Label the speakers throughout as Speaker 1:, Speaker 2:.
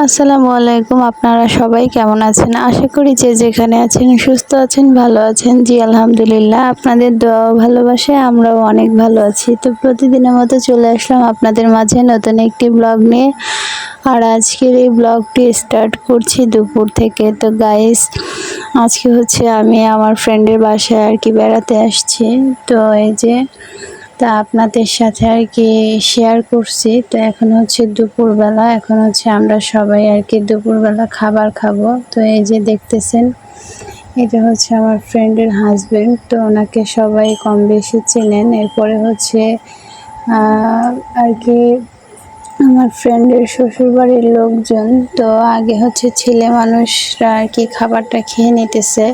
Speaker 1: আসসালামু আলাইকুম। আপনারা সবাই কেমন আছেন? আশা করি যে যেখানে আছেন সুস্থ আছেন, ভালো আছেন। জি আলহামদুলিল্লাহ, আপনাদের দোয়া ও ভালোবাসায় আমরাও অনেক ভালো আছি। তো প্রতিদিনের মতো চলে আসলাম আপনাদের মাঝে নতুন একটি ব্লগ নিয়ে। আর আজকের এই ব্লগটি স্টার্ট করছি দুপুর থেকে। তো গাইস, আজকে হচ্ছে আমি আমার ফ্রেন্ডের বাসায় আর কি বেড়াতে আসছি। তো এই যে আপনাদের সাথে আর কি শেয়ার করছি। তো এখন হচ্ছে দুপুরবেলা, এখন হচ্ছে আমরা সবাই আর কি দুপুরবেলা খাবার খাবো। তো এই যে দেখতেছেন, এটা হচ্ছে আমার ফ্রেন্ডের হাজবেন্ড। তো ওনাকে সবাই কম বেশি চেনেন। এরপরে হচ্ছে আর কি আমার ফ্রেন্ডের শ্বশুরবাড়ির লোকজন। তো আগে হচ্ছে ছেলে মানুষরা আর কি খাবারটা খেয়ে নিতেছে।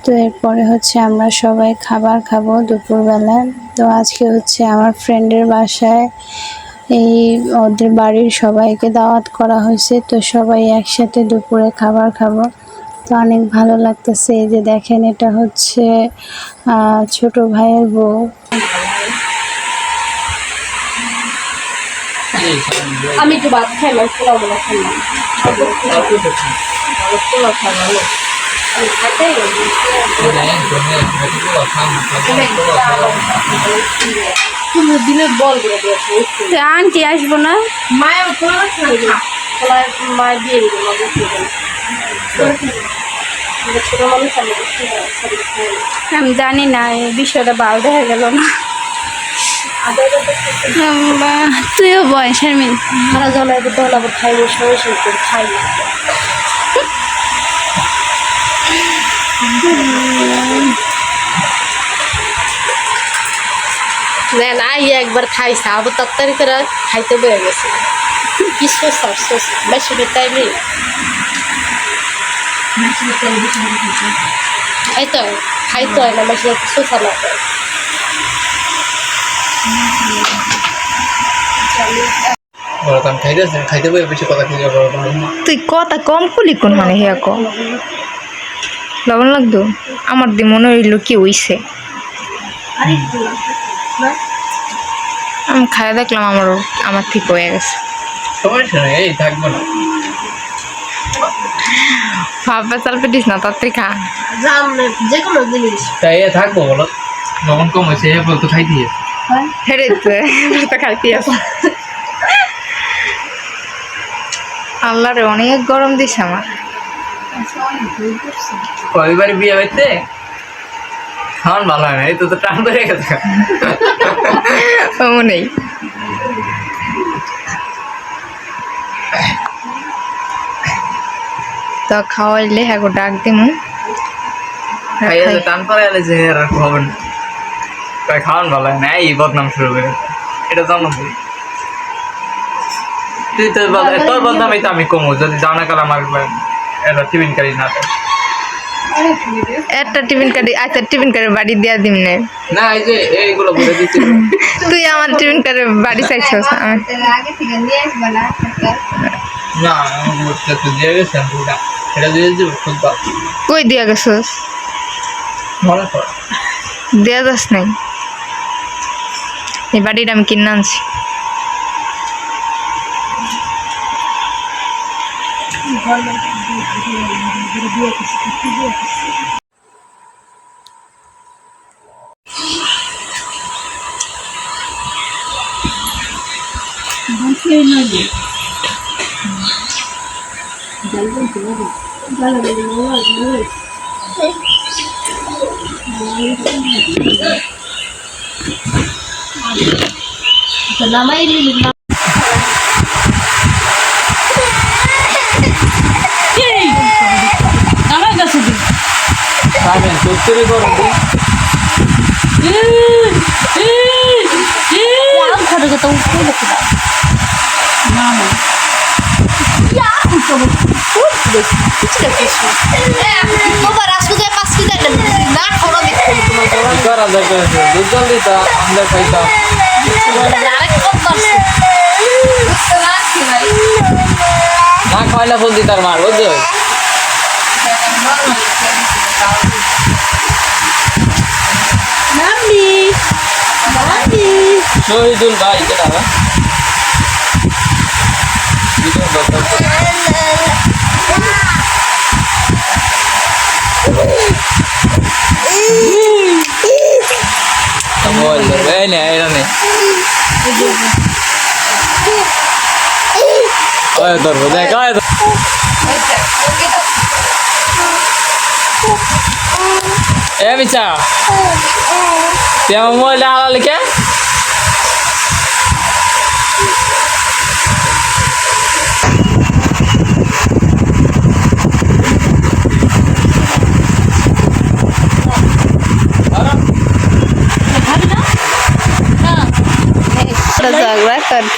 Speaker 1: তো এরপরে হচ্ছে আমরা সবাই খাবার খাবো দুপুরবেলা। তো আজকে হচ্ছে আমার ফ্রেন্ডের বাসায় এই ওদের বাড়ির সবাইকে দাওয়াত করা হয়েছে। তো সবাই একসাথে দুপুরে খাবার খাবো। তো অনেক ভালো লাগতেছে। এই যে দেখেন, এটা হচ্ছে ছোট ভাইয়ের বউ।
Speaker 2: আমি একটু ভাত খাইলাম, পোলাও বলা খাইলাম। দিনের বল
Speaker 1: আন্টি আসবো না?
Speaker 2: মায়ের মায়ের দিয়ে দিল ছোট মানুষ।
Speaker 1: আমি জানি না, এই বিষয়টা ভালো দেখা গেল না। তুইও বয় শারমিন।
Speaker 2: মারা জলে দল আবার খাইলে সরাসরি করে খাই না। না একবার খাইছে আবার তরকারি করে খাইতে বয়ে গেছে। কি সোস বেশি টাইমে এই তো খাইতে হয় না, বেশি সোসা না।
Speaker 3: তুই কথা কম কুলি কোন মানে হিয়া ক লবণ লাগতো আমার দি মনে হইল কি হইছে। আমি খাইয়া দেখলাম আমার ঠিক হয়ে গেছে। ভাববে চাল পেটিস না, তাড়াতাড়ি খা।
Speaker 2: যে কোনো জিনিস
Speaker 4: থাকবো বলো, লবণ কম হয়েছে বলতো খাই দিয়ে
Speaker 3: হেরে তো খাইতে আছে। আল্লাহ রে, অনেক গরম দিছে আমার।
Speaker 4: কয়বার বিয়ে হইতে খাওয়ান ভালো হয় না, এই তো টান ধরে গেছে।
Speaker 3: নেই তো খাওয়াইলে হ্যাঁ ডাক দিমু
Speaker 4: টান পরে এলে যে আর খাবেন খাওয়ান ভালো হয় না, এই বদনাম শুরু করে। এটা জানো তুই তো তোর বদনাম এই তো আমি কমু যদি জানা কাল আমার এটা টিফিন কারি না দেয়।
Speaker 3: একটা টিফিন কার্ড, আচ্ছা টিফিন কার্ডের বাড়ি দিয়া দিম না।
Speaker 4: না এই যে এইগুলো বলে দিচ্ছি।
Speaker 3: তুই আমার টিফিন কার্ডের বাড়ি চাইছিস?
Speaker 4: না দিয়ে গেছেন এটা দিয়ে দিব খুব ভালো।
Speaker 3: কই দিয়া গেছিস?
Speaker 4: মনে কর
Speaker 3: দেয়া যাস নাই। এই বাড়িটা আমি কিনে আনছি।
Speaker 2: নামাই
Speaker 4: সত্যি করুন দুধ দিতা আমরা খাইতাম। না খাইলে ফোন দিতার মার বুঝছো। শহীদুল ভাই কেটা মোবাইল ধরবে এই নে এটা নে ওই ধরবো দেখ ওই ধর। এ মিছা তুই আমার মোবাইলটা হারালি কে
Speaker 1: ঝগড়া করতে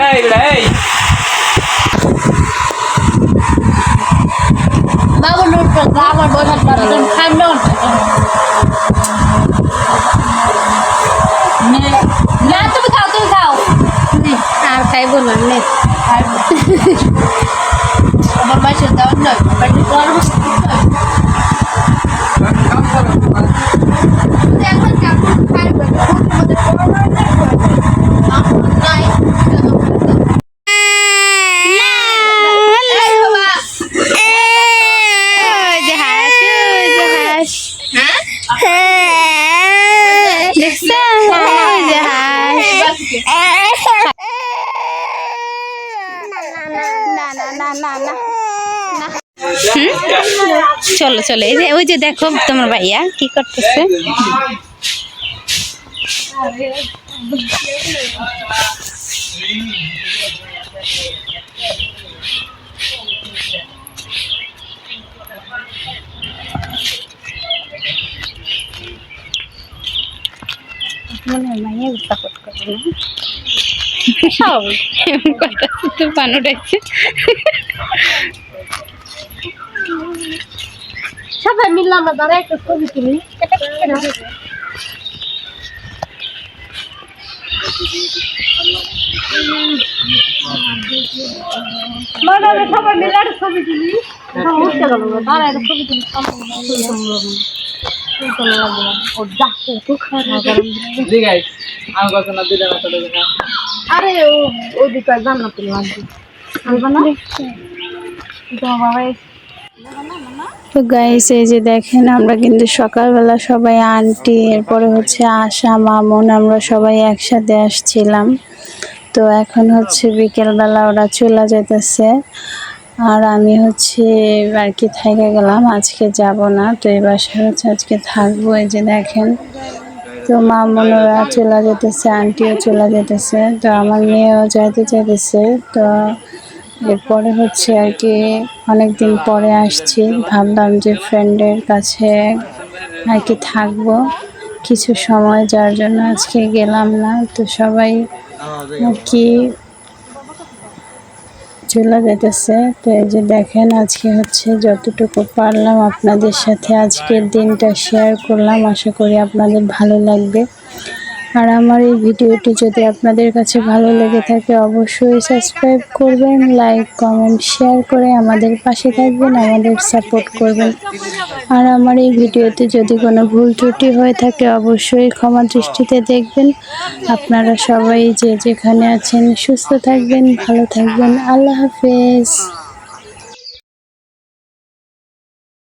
Speaker 4: এই এই
Speaker 2: বাবু নোট করতে আমার বই হাত পারবেন খাই নোট না তুমি খাও আর খাইব না নে আমার বাসায় দাও নয় বাড়ি গরম এখন কাপড় খাইবে নাই
Speaker 1: চলো চলো এই যে ওই যে দেখো তোমার ভাইয়া কি করতেছে মনে হয় মাইয়া সাপোর্ট করে না কথা তো পান উঠেছে
Speaker 2: সবাই মিললে আমরা দাঁড়ায় একটা ছবি তুলি সবাই মিলে একটা ছবি তুলি উঠতে গেল দাঁড়ায় একটা ছবি তুলি আরে ওদিকে জান্নাতুল লাগবে তোমার বাবা
Speaker 1: তো গাইস এই যে দেখেন আমরা কিন্তু সকালবেলা সবাই আন্টি এরপরে হচ্ছে আশা মামুন আমরা সবাই একসাথে আসছিলাম তো এখন হচ্ছে বিকেলবেলা ওরা চলে যেতেছে আর আমি হচ্ছে আর কি থেকে গেলাম আজকে যাব না তো এই বাসায় হচ্ছে আজকে থাকবো এই যে দেখেন তো মামুন ওরা চলে যেতেছে আন্টিও চলে যেতেছে তো আমার মেয়েও যাইতে চাইতেছে তো এরপরে হচ্ছে আর কি অনেক দিন পরে আসছি ভাবলাম যে ফ্রেন্ডের কাছে আর কি থাকবো কিছু সময় যার জন্য আজকে গেলাম না তো সবাই আর কি চলে যেতেছে তো এই যে দেখেন আজকে হচ্ছে যতটুকু পারলাম আপনাদের সাথে আজকের দিনটা শেয়ার করলাম আশা করি আপনাদের ভালো লাগবে আর আমার এই ভিডিওটি যদি আপনাদের কাছে ভালো লেগে থাকে অবশ্যই সাবস্ক্রাইব করবেন লাইক কমেন্ট শেয়ার করে আমাদের পাশে থাকবেন আমাদের সাপোর্ট করবেন আর আমার এই ভিডিওতে যদি কোনো ভুল ত্রুটি হয়ে থাকে অবশ্যই ক্ষমা দৃষ্টিতে দেখবেন আপনারা সবাই যে যেখানে আছেন সুস্থ থাকবেন ভালো থাকবেন আল্লাহ হাফেজ।